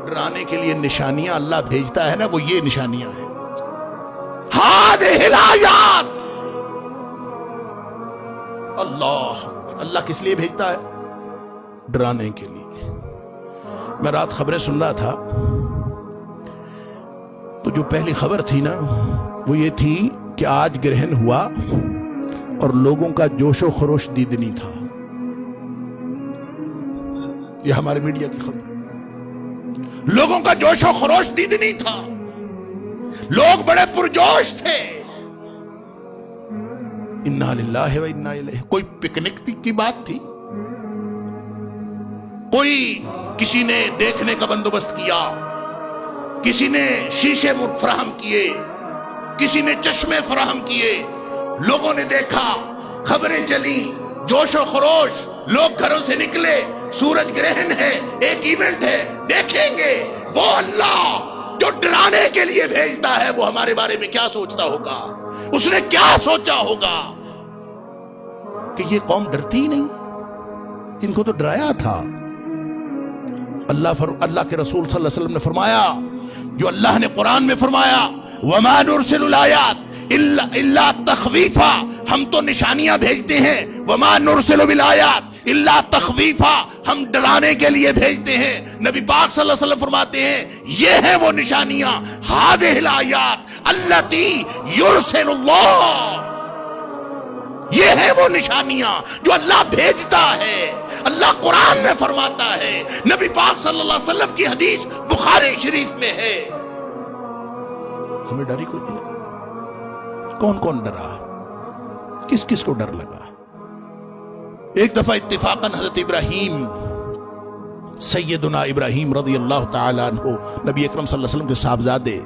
ڈرانے کے لیے نشانیاں اللہ بھیجتا ہے نا، وہ یہ نشانیاں ہیں، ہذہ الآیات۔ اللہ کس لیے بھیجتا ہے؟ ڈرانے کے لیے۔ میں رات خبریں سن رہا تھا تو جو پہلی خبر تھی نا وہ یہ تھی کہ آج گرہن ہوا اور لوگوں کا جوش و خروش دیدنی تھا۔ یہ ہمارے میڈیا کی خبر، لوگوں کا جوش و خروش دیدنی تھا، لوگ بڑے پرجوش تھے۔ انا للہ و انا الیہ۔ کوئی پکنک کی بات تھی، کوئی کسی نے دیکھنے کا بندوبست کیا، کسی نے شیشے فراہم کیے، کسی نے چشمے فراہم کیے، لوگوں نے دیکھا، خبریں چلی، جوش و خروش، لوگ گھروں سے نکلے، سورج گرہن ہے، ایک ایونٹ ہے، دیکھیں گے۔ وہ اللہ جو ڈرانے کے لیے بھیجتا ہے وہ ہمارے بارے میں کیا سوچتا ہوگا؟ اس نے کیا سوچا ہوگا کہ یہ قوم ڈرتی ہی نہیں، ان کو تو ڈرایا تھا۔ اللہ کے رسول صلی اللہ علیہ وسلم نے فرمایا، جو اللہ نے قرآن میں فرمایا وَمَا نُرْسِلُ الْآيَاتِ إِلَّا تَخْوِيفًا، ہم تو نشانیاں بھیجتے ہیں، وَمَا نُرْسِلُ بِالْآيَاتِ إِلَّا تَخْوِيفًا، ہم ڈرانے کے لیے بھیجتے ہیں۔ نبی پاک صلی اللہ علیہ وسلم فرماتے ہیں یہ ہیں وہ نشانیاں، هَذِهِ الْآيَاتِ الَّتِي يُرْسِلُ اللَّهُ، یہ ہے وہ نشانیاں جو اللہ بھیجتا ہے۔ اللہ قرآن میں فرماتا ہے، نبی پاک صلی اللہ علیہ وسلم کی حدیث بخاری شریف میں ہے۔ ہمیں ڈر ہی کوئی نہیں لگا۔ کون کون ڈرا؟ کس کس کو ڈر لگا؟ ایک دفعہ اتفاقاً حضرت ابراہیم، سیدنا ابراہیم رضی اللہ تعالی عنہ، نبی اکرم صلی اللہ علیہ وسلم کے صاحبزادے،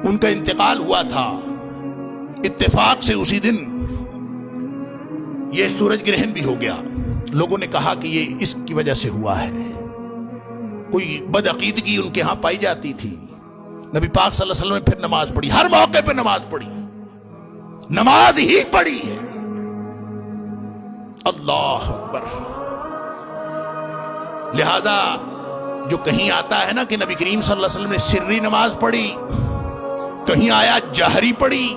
ان کا انتقال ہوا تھا۔ اتفاق سے اسی دن یہ سورج گرہن بھی ہو گیا۔ لوگوں نے کہا کہ یہ اس کی وجہ سے ہوا ہے، کوئی بدعقیدگی ان کے ہاں پائی جاتی تھی۔ نبی پاک صلی اللہ علیہ وسلم نے پھر نماز پڑھی، ہر موقع پہ نماز پڑھی، نماز ہی پڑھی ہے۔ اللہ اکبر۔ لہذا جو کہیں آتا ہے نا کہ نبی کریم صلی اللہ علیہ وسلم نے سری نماز پڑھی، کہیں آیا جہری پڑھی،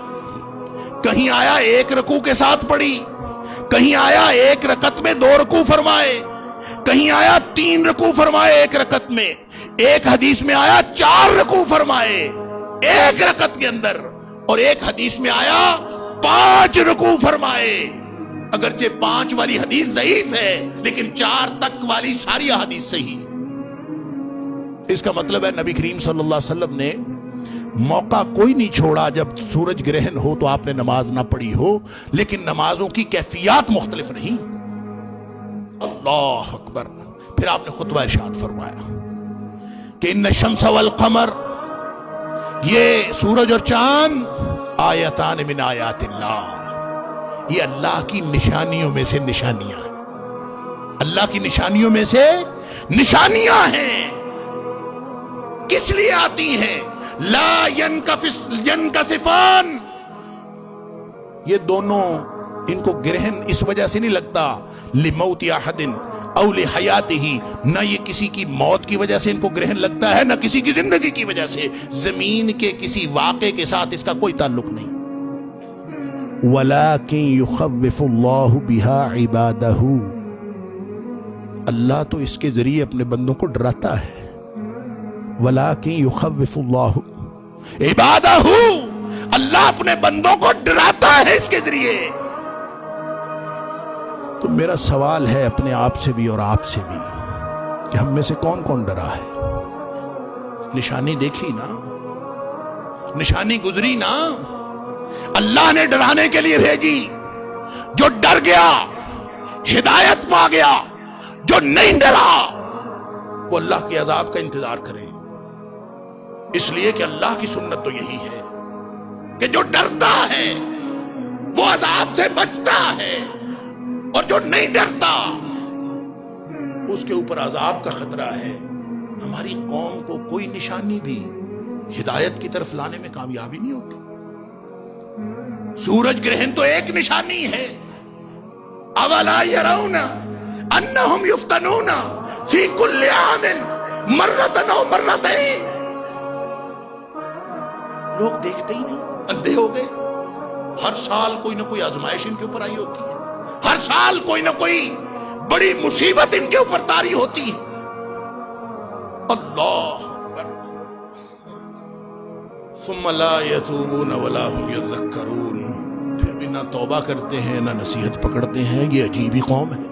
کہیں آیا ایک رکوع کے ساتھ پڑھی، کہیں آیا ایک رکعت میں 2 رکوع فرمائے، کہیں آیا 3 رکوع فرمائے ایک رکعت میں، ایک حدیث میں آیا 4 رکوع فرمائے ایک رکعت کے اندر، اور ایک حدیث میں آیا 5 رکوع فرمائے۔ اگرچہ 5 والی حدیث ضعیف ہے لیکن 4 تک والی ساری حدیث صحیح ہے۔ اس کا مطلب ہے نبی کریم صلی اللہ علیہ وسلم نے موقع کوئی نہیں چھوڑا جب سورج گرہن ہو تو آپ نے نماز نہ پڑھی ہو، لیکن نمازوں کی کیفیات مختلف رہی۔ اللہ اکبر۔ پھر آپ نے خطبہ ارشاد فرمایا کہ ان الشمس والقمر، یہ سورج اور چاند، آیتان من آیات اللہ، یہ اللہ کی نشانیوں میں سے نشانیاں ہیں، اللہ کی نشانیوں میں سے نشانیاں ہیں۔ کس لیے آتی ہیں؟ لا ينکسفان، یہ دونوں، ان کو گرہن اس وجہ سے نہیں لگتا لموت احد او لحیاتہ، نہ یہ کسی کی موت کی وجہ سے ان کو گرہن لگتا ہے، نہ کسی کی زندگی کی وجہ سے، زمین کے کسی واقعے کے ساتھ اس کا کوئی تعلق نہیں۔ وَلَكِنْ يُخَوِّفُ اللَّهُ بِهَا عِبَادَهُ، اللہ تو اس کے ذریعے اپنے بندوں کو ڈراتا ہے۔ وَلَكِنْ يُخَوِّفُ اللَّهُ عِبَادَهُ، اللہ اپنے بندوں کو ڈراتا ہے اس کے ذریعے۔ تو میرا سوال ہے اپنے آپ سے بھی اور آپ سے بھی کہ ہم میں سے کون کون ڈرا ہے؟ نشانی دیکھی نا، نشانی گزری نا، اللہ نے ڈرانے کے لیے بھیجی۔ جو ڈر گیا ہدایت پا گیا، جو نہیں ڈرا وہ اللہ کے عذاب کا انتظار کرے، اس لیے کہ اللہ کی سنت تو یہی ہے کہ جو ڈرتا ہے وہ عذاب سے بچتا ہے، اور جو نہیں ڈرتا اس کے اوپر عذاب کا خطرہ ہے۔ ہماری قوم کو کوئی نشانی بھی ہدایت کی طرف لانے میں کامیابی نہیں ہوتی۔ سورج گرہن تو ایک نشانی ہے۔ اولا يرون انہم یفتنون فی کل عام مرتن او مرتین. لوگ دیکھتے ہی نہیں، اندھے ہو گئے. ہر سال کوئی نہ کوئی آزمائش ان کے اوپر آئی ہوتی ہے، ہر سال کوئی نہ کوئی بڑی مصیبت ان کے اوپر طاری ہوتی ہے. اللہ اکبر. ثم لا يتوبون ولا هم يذكرون. پھر بھی نہ توبہ کرتے ہیں نہ نصیحت پکڑتے ہیں. یہ عجیب ہی قوم ہے.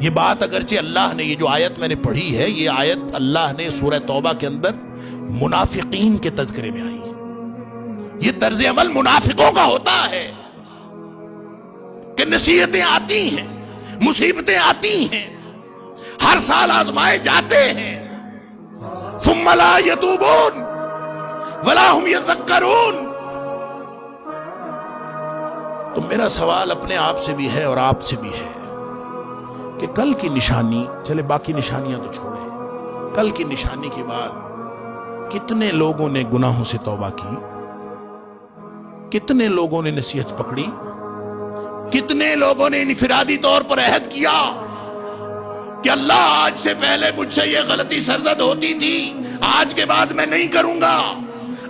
یہ بات اگرچہ اللہ نے، یہ جو آیت میں نے پڑھی ہے، یہ آیت اللہ نے سورہ توبہ کے اندر منافقین کے تذکرے میں آئی. یہ طرز عمل منافقوں کا ہوتا ہے کہ نصیحتیں آتی ہیں، مصیبتیں آتی ہیں، ہر سال آزمائے جاتے ہیں. ثم لا يتوبون ولا هم يذكرون. تو میرا سوال اپنے آپ سے بھی ہے اور آپ سے بھی ہے کہ کل کی نشانی، چلے باقی نشانیاں تو چھوڑیں، کل کی نشانی کے بعد کتنے لوگوں نے گناہوں سے توبہ کی، کتنے لوگوں نے نصیحت پکڑی، کتنے لوگوں نے انفرادی طور پر عہد کیا کہ اللہ آج سے پہلے مجھ سے یہ غلطی سرزد ہوتی تھی، آج کے بعد میں نہیں کروں گا.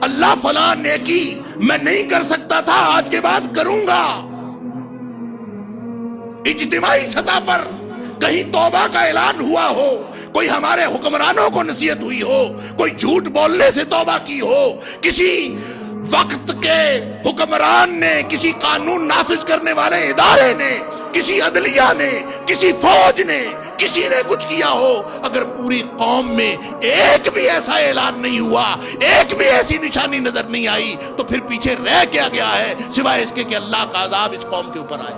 اللہ فلاں نیکی میں نہیں کر سکتا تھا، آج کے بعد کروں گا. اجتماعی سطح پر کہیں توبہ کا اعلان ہوا ہو، کوئی ہمارے حکمرانوں کو نصیحت ہوئی ہو، کوئی جھوٹ بولنے سے توبہ کی ہو، کسی وقت کے حکمران نے، کسی قانون نافذ کرنے والے ادارے نے، کسی عدلیہ نے، کسی فوج نے، کسی نے کچھ کیا ہو، اگر پوری قوم میں ایک بھی ایسا اعلان نہیں ہوا، ایک بھی ایسی نشانی نظر نہیں آئی، تو پھر پیچھے رہ کیا گیا ہے سوائے اس کے کہ اللہ کا عذاب اس قوم کے اوپر آئے.